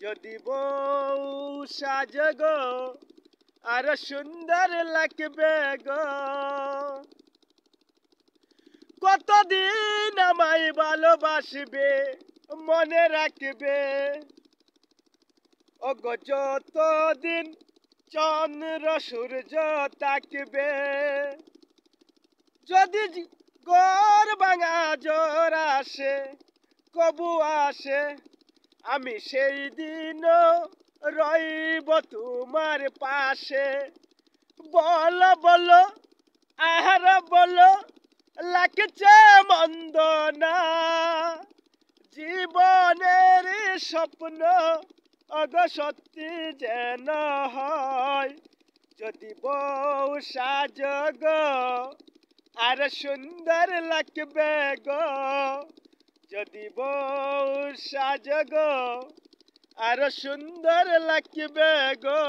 যদি বউ সাজগো আর সুন্দর লাগবে গো। কতদিন আমায় ভালোবাসবে মনে রাখবে ও গো, যতদিন চন্দ্র সূর্য থাকবে। যদি ঘর ভাঙা জ্বর আসে কবু আসে, আমি সেই দিনও রইব তোমার পাশে। বলো বলো আহার বলো, লাগছে মন্দ না জীবনের স্বপ্ন অগ সত্যি যেন হয়। যদি বউ সাজগো আর সুন্দর লাগবে গো। যদি বউ সাজগো আর সুন্দর লাগবে গো।